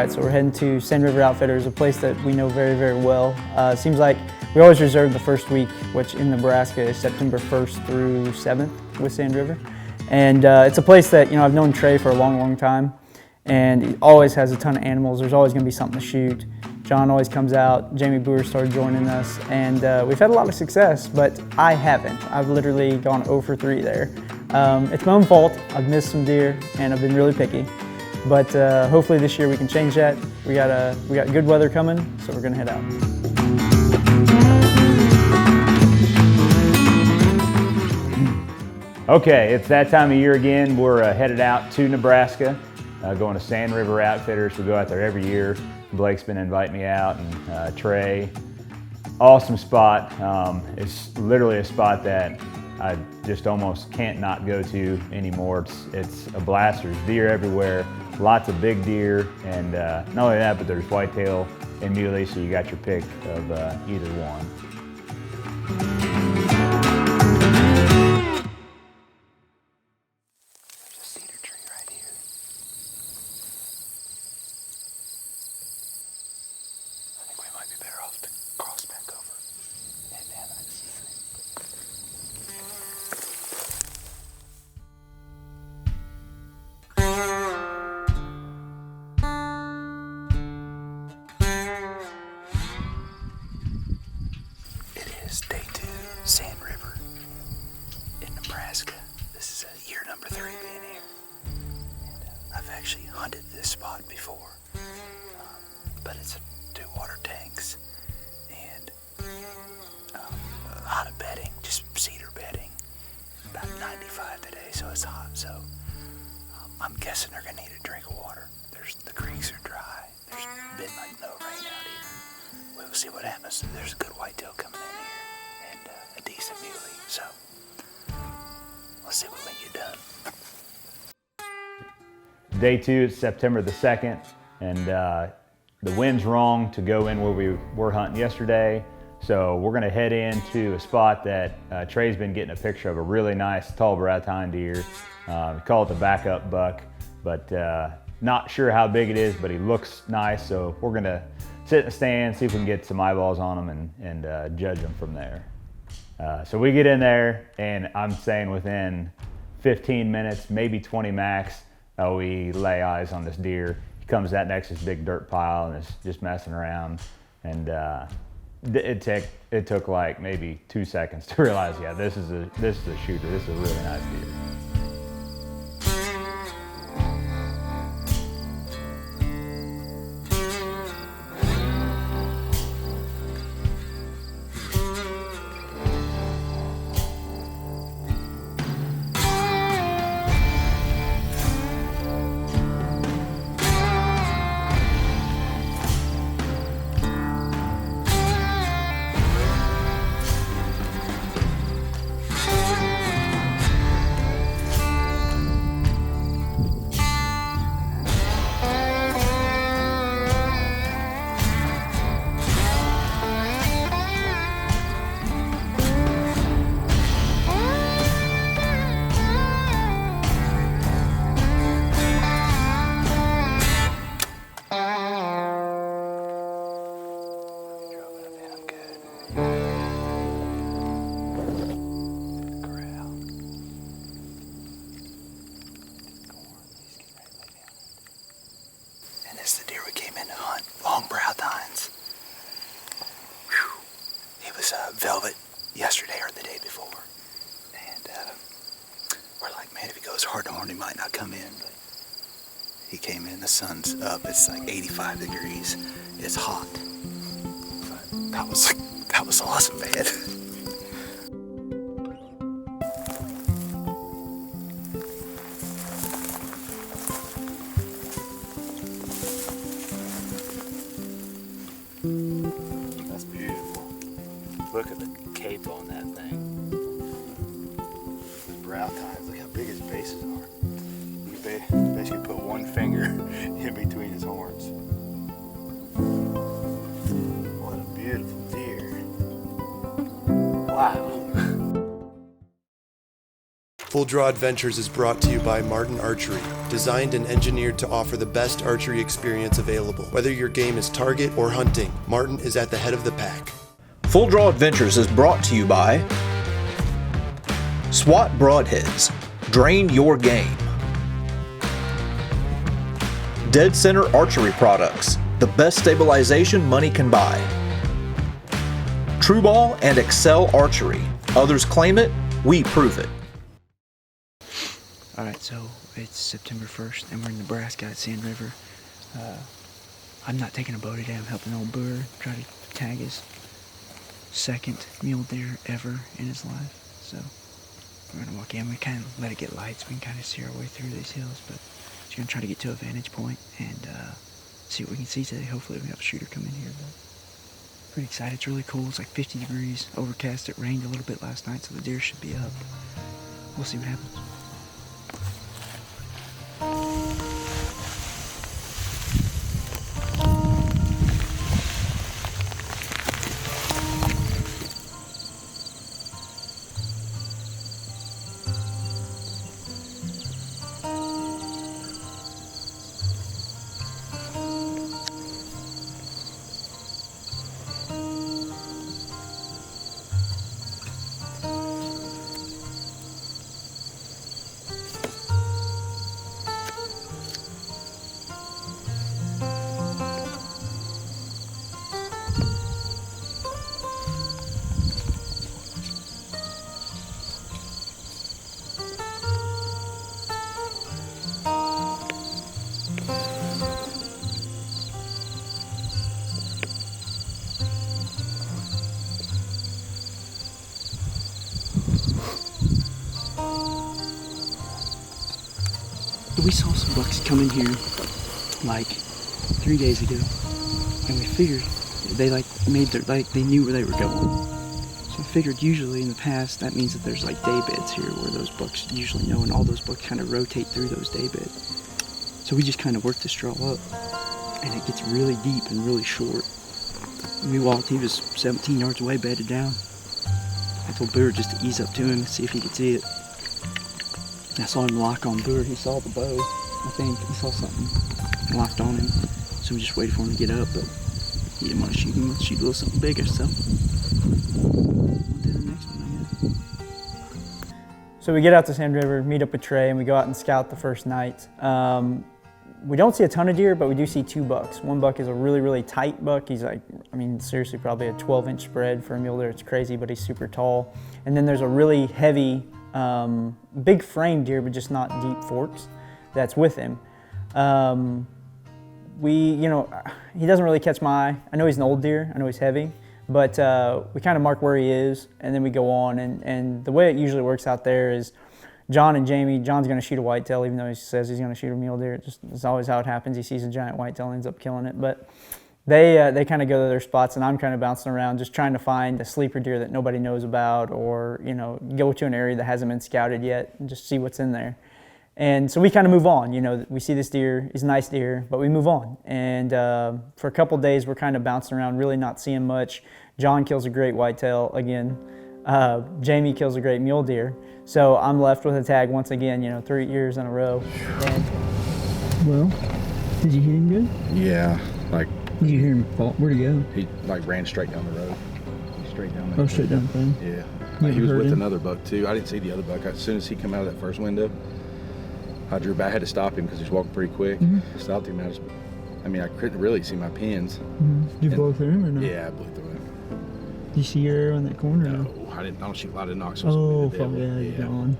right, so we're heading to Sand River Outfitters, a place that we know very, very well. Seems like we always reserve the first week, which in Nebraska is September 1st through 7th with Sand River. And it's a place that, you know, I've known Trey for a long, long time, and he always has a ton of animals. There's always going to be something to shoot. John always comes out. Jamie Brewer started joining us, and we've had a lot of success, but I haven't. I've literally gone 0 for 3 there. It's my own fault. I've missed some deer, and I've been really picky. But hopefully this year we can change that. We got good weather coming, so we're going to head out. Okay, it's that time of year again. We're headed out to Nebraska, going to Sand River Outfitters. We go out there every year. Blake's been inviting me out, and Trey. Awesome spot. It's literally a spot that I just almost can't not go to anymore. It's a blast. There's deer everywhere, lots of big deer, and not only that, but there's whitetail and muley, so you got your pick of either one. Day 2, Sand River in Nebraska. This is year number 3 being here. And I've actually hunted this spot before, but it's 2 water tanks and a lot of bedding, just cedar bedding. About 95 today, so it's hot. So I'm guessing they're gonna need a drink of water. The creeks are dry. There's been like no rain out here. We'll see what happens. There's a good whitetail coming in here. A decent muley, so let's see what we can get done. Day 2 is September the 2nd, and the wind's wrong to go in where we were hunting yesterday, so we're gonna head into a spot that Trey's been getting a picture of, a really nice tall brow tine deer. We call it the backup buck, but not sure how big it is, but he looks nice, so we're gonna sit in the stand, see if we can get some eyeballs on him and judge him from there. So we get in there, and I'm saying within 15 minutes, maybe 20 max, we lay eyes on this deer. He comes out next to this big dirt pile and is just messing around. And it took like maybe 2 seconds to realize, yeah, this is a shooter. This is a really nice deer. This is the deer we came in to hunt, long brow tines. Whew. He was velvet yesterday or the day before. And we're like, man, if he goes hard to horn, he might not come in. But he came in, the sun's up, it's like 85 degrees. It's hot. But that was awesome, man. That's beautiful. Look at the cape on that thing. Those brow tines, look how big his bases are. You basically put one finger in between his horns. What a beautiful deer. Wow. Full Draw Adventures is brought to you by Martin Archery, designed and engineered to offer the best archery experience available. Whether your game is target or hunting, Martin is at the head of the pack. Full Draw Adventures is brought to you by SWAT Broadheads. Drain your game. Dead Center Archery Products. The best stabilization money can buy. True Ball and Excel Archery. Others claim it, we prove it. Alright, so it's September 1st and we're in Nebraska at Sand River. I'm not taking a bow today. I'm helping old Burr try to tag his second mule deer ever in his life. So we're gonna walk in. We kind of let it get light so we can kind of see our way through these hills, but just gonna try to get to a vantage point and see what we can see today. Hopefully we have a shooter come in here, but pretty excited. It's really cool. It's like 50 degrees, overcast. It rained a little bit last night, so the deer should be up. We'll see what happens. We saw some bucks come in here like 3 days ago, and we figured they they knew where they were going. So we figured usually in the past that means that there's like day beds here where those bucks usually know, and all those bucks kind of rotate through those day beds. So we just kind of worked this draw up, and it gets really deep and really short. When we walked, he was 17 yards away, bedded down. I told Booer just to ease up to him and see if he could see it. I saw him lock on Booer. He saw the bow, I think. He saw something locked on him. So we just waited for him to get up, but he didn't want to shoot him. He wanted to shoot a little something bigger, so on to the next one, I guess. So we get out to Sand River, meet up with Trey, and we go out and scout the first night. We don't see a ton of deer, but we do see 2 bucks. One buck is a really, really tight buck. He's like, I mean, seriously, probably a 12-inch spread for a mule deer. It's crazy, but he's super tall. And then there's a really heavy, big frame deer, but just not deep forks, that's with him. He doesn't really catch my eye. I know he's an old deer, I know he's heavy, but we kind of mark where he is, and then we go on. And the way it usually works out there is John and Jamie, John's going to shoot a whitetail, even though he says he's going to shoot a mule deer. It's always how it happens. He sees a giant whitetail and ends up killing it. But they kind of go to their spots, and I'm kind of bouncing around just trying to find a sleeper deer that nobody knows about, or go to an area that hasn't been scouted yet and just see what's in there. And so we kind of move on. We see this deer, he's a nice deer, but we move on. And for a couple days we're kind of bouncing around, really not seeing much. John kills a great whitetail again. Jamie kills a great mule deer. So I'm left with a tag once again, 3 years in a row. And, well, did you hit him good? Yeah, Did you hear him fall? Where'd he go? he ran straight down the road. Straight down the Straight down the thing? Yeah. He was with another buck too. I didn't see the other buck. As soon as he came out of that first window, I drew back. I had to stop him because he was walking pretty quick. Stopped him. I couldn't really see my pins. Did you blow through him or no? Yeah, I blew through him. Did you see your arrow in that corner? No, I don't shoot a lot of knocks. So Oh, it's gonna fuck be the devil. yeah, gone.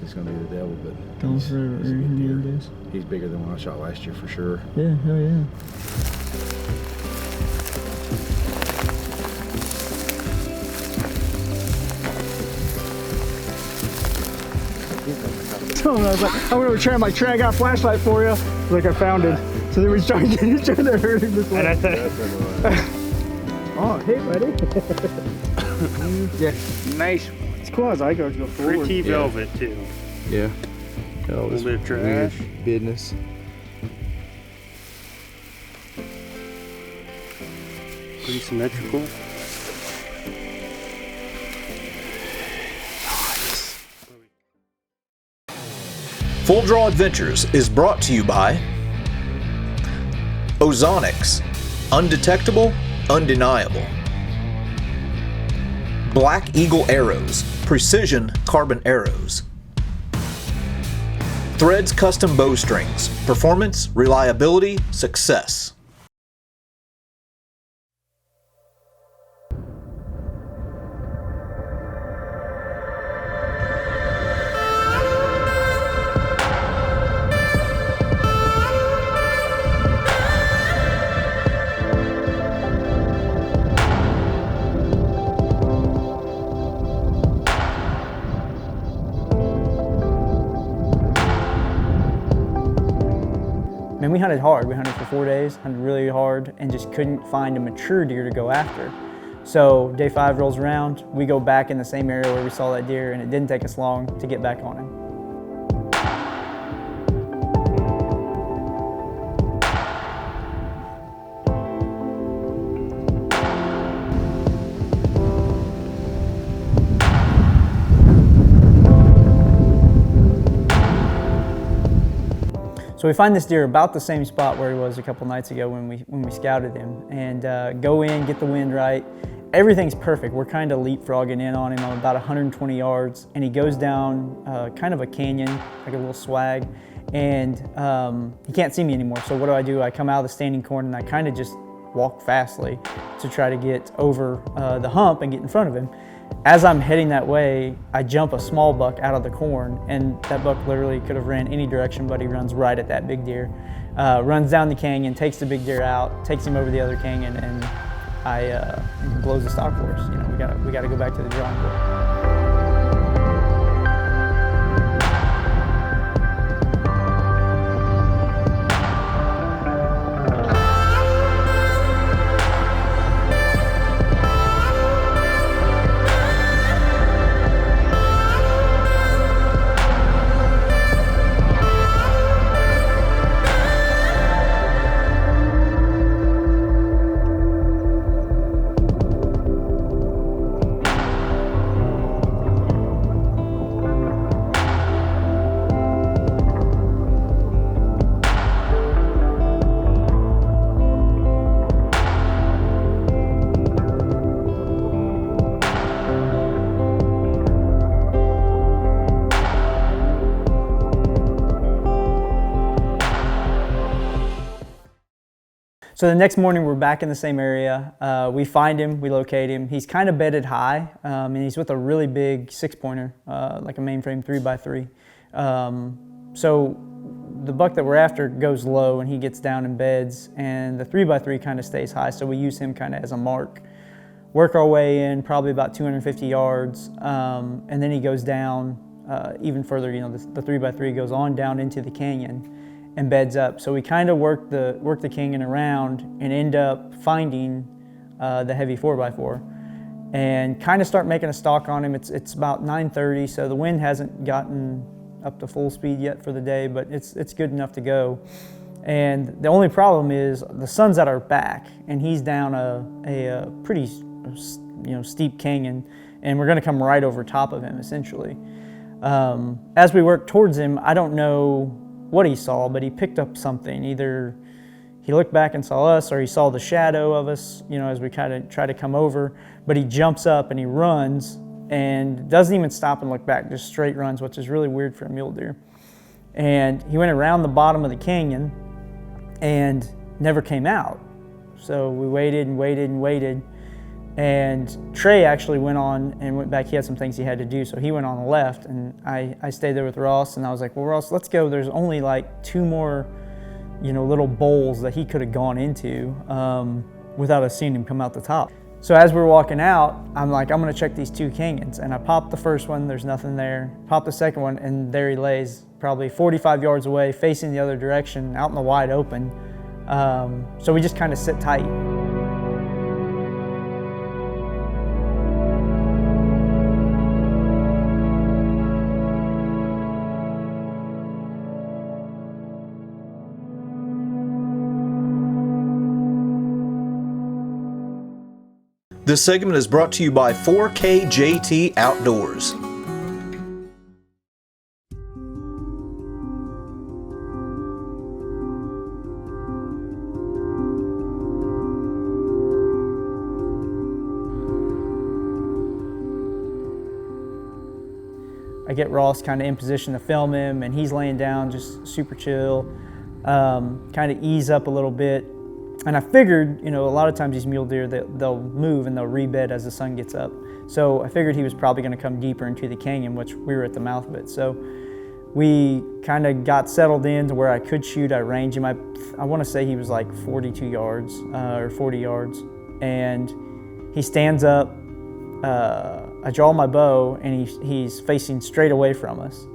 It's gonna be the devil, but Gone forever. he's a good deer. Days. He's bigger than when I shot last year for sure. Yeah, hell yeah. So I was like, I'm gonna try my try. I got a flashlight for you. Like I found it. So then we started trying to hurt him this way. And I said, oh, hey, buddy. Yeah, nice. It's cool as I go forward. Pretty velvet too. Yeah. A little bit of trash. Business. Pretty symmetrical. Full Draw Adventures is brought to you by Ozonics, undetectable, undeniable. Black Eagle Arrows, precision carbon arrows. Threads Custom Bowstrings, performance, reliability, success. And we hunted hard. We hunted for 4 days, hunted really hard, and just couldn't find a mature deer to go after. So day 5 rolls around, we go back in the same area where we saw that deer, and it didn't take us long to get back on him. So we find this deer about the same spot where he was a couple nights ago when we scouted him, and go in, get the wind right. Everything's perfect. We're kind of leapfrogging in on him. I'm about 120 yards, and he goes down kind of a canyon, like a little swag, and he can't see me anymore. So what do? I come out of the standing corn and I kind of just walk fastly to try to get over the hump and get in front of him. As I'm heading that way, I jump a small buck out of the corn, and that buck literally could have ran any direction, but he runs right at that big deer. Runs down the canyon, takes the big deer out, takes him over the other canyon, and blows the stock for us. You know, we gotta go back to the drawing board. So the next morning we're back in the same area. We find him, we locate him. He's kind of bedded high, and he's with a really big 6-pointer, like a mainframe 3x3. So the buck that we're after goes low and he gets down in beds, and the 3x3 kind of stays high, so we use him kind of as a mark. Work our way in probably about 250 yards, and then he goes down even further. You know, the 3x3 goes on down into the canyon and beds up. So we kind of work the canyon around and end up finding the heavy 4x4 and kind of start making a stalk on him. It's about 9:30, so the wind hasn't gotten up to full speed yet for the day, but it's good enough to go. And the only problem is the sun's at our back, and he's down a pretty steep canyon, and we're gonna come right over top of him essentially. As we work towards him, I don't know what he saw, but he picked up something. Either he looked back and saw us, or he saw the shadow of us, you know, as we kind of try to come over. But he jumps up and he runs and doesn't even stop and look back, just straight runs, which is really weird for a mule deer. And he went around the bottom of the canyon and never came out. So we waited and waited and waited. And Trey actually went on and went back. He had some things he had to do, so he went on the left, and I stayed there with Ross, and I was like, well, Ross, let's go. There's only like 2 more, little bowls that he could have gone into without us seeing him come out the top. So as we're walking out, I'm like, I'm gonna check these 2 canyons, and I popped the first one, there's nothing there. Popped the second one, and there he lays, probably 45 yards away, facing the other direction, out in the wide open. So we just kind of sit tight. This segment is brought to you by 4KJT Outdoors. get Ross kind of in position to film him, and he's laying down just super chill, kind of ease up a little bit. And I figured, you know, a lot of times these mule deer, they'll move and they'll rebed as the sun gets up. So I figured he was probably going to come deeper into the canyon, which we were at the mouth of it. So we kind of got settled in to where I could shoot. I ranged him. I want to say he was like 42 yards or 40 yards. And he stands up. I draw my bow, and he's facing straight away from us.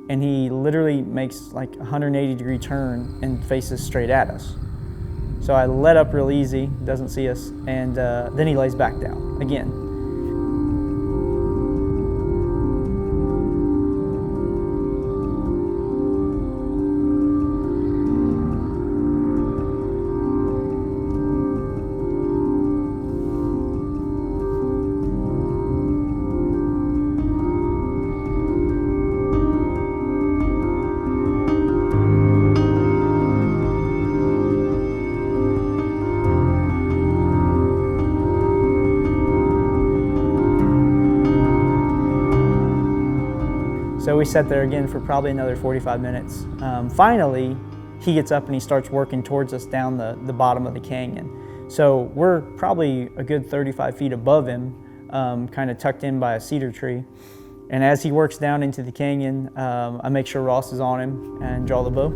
And he literally makes like a 180-degree turn and faces straight at us. So I let up real easy, doesn't see us, and then he lays back down again. So we sat there again for probably another 45 minutes. Finally, he gets up and he starts working towards us down the bottom of the canyon. So we're probably a good 35 feet above him, kind of tucked in by a cedar tree. And as he works down into the canyon, I make sure Ross is on him and draw the bow.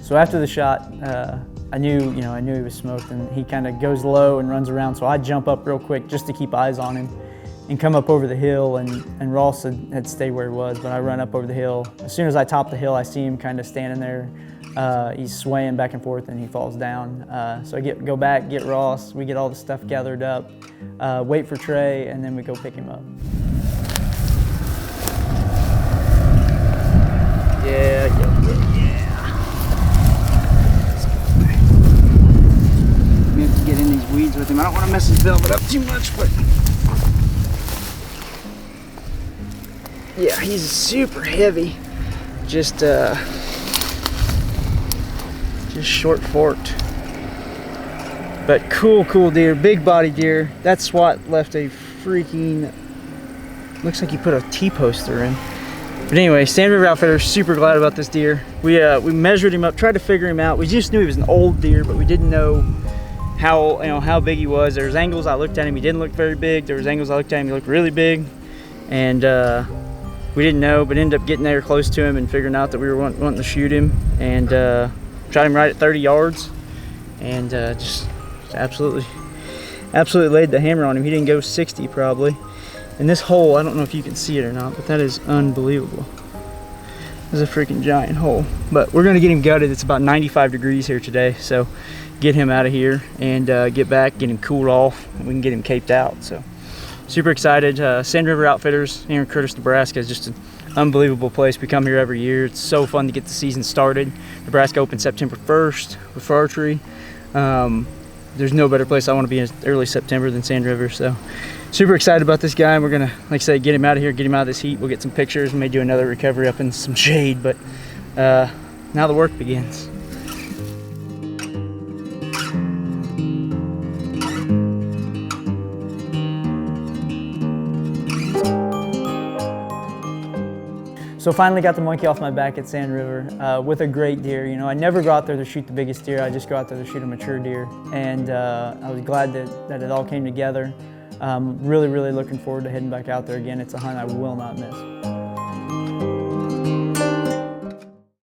So after the shot, I knew he was smoked, and he kind of goes low and runs around. So I jump up real quick just to keep eyes on him, and come up over the hill. And Ross had stayed where he was, but I run up over the hill. As soon as I top the hill, I see him kind of standing there. He's swaying back and forth, and he falls down. So I go back, get Ross. We get all the stuff gathered up, wait for Trey, and then we go pick him up. Yeah. We have to get in these weeds with him. I don't want to mess his velvet up too much, but yeah, he's super heavy. Just short forked. But cool deer, big body deer. That SWAT left a freaking, looks like he put a T-poster in. But anyway, Sand River Outfitters, super glad about this deer. We measured him up, tried to figure him out. We just knew he was an old deer, but we didn't know how big he was. There was angles I looked at him, he didn't look very big. There was angles I looked at him, he looked really big. And we didn't know, but ended up getting there close to him and figuring out that we were wanting to shoot him. And shot him right at 30 yards. And just absolutely laid the hammer on him. He didn't go 60 probably. And this hole, I don't know if you can see it or not, but that is unbelievable. This is a freaking giant hole. But we're gonna get him gutted. It's about 95 degrees here today, so get him out of here and get back, get him cooled off, and we can get him caped out. So super excited. Sand River Outfitters here in Curtis, Nebraska is just an unbelievable place. We come here every year. It's so fun to get the season started. Nebraska opens September 1st with archery. There's no better place I want to be in early September than Sand River. So super excited about this guy. We're gonna, like I say, get him out of here, get him out of this heat. We'll get some pictures. We may do another recovery up in some shade, but now the work begins. So finally got the monkey off my back at Sand River with a great deer. You know, I never go out there to shoot the biggest deer. I just go out there to shoot a mature deer. And I was glad that it all came together. Really looking forward to heading back out there again. It's a hunt I will not miss.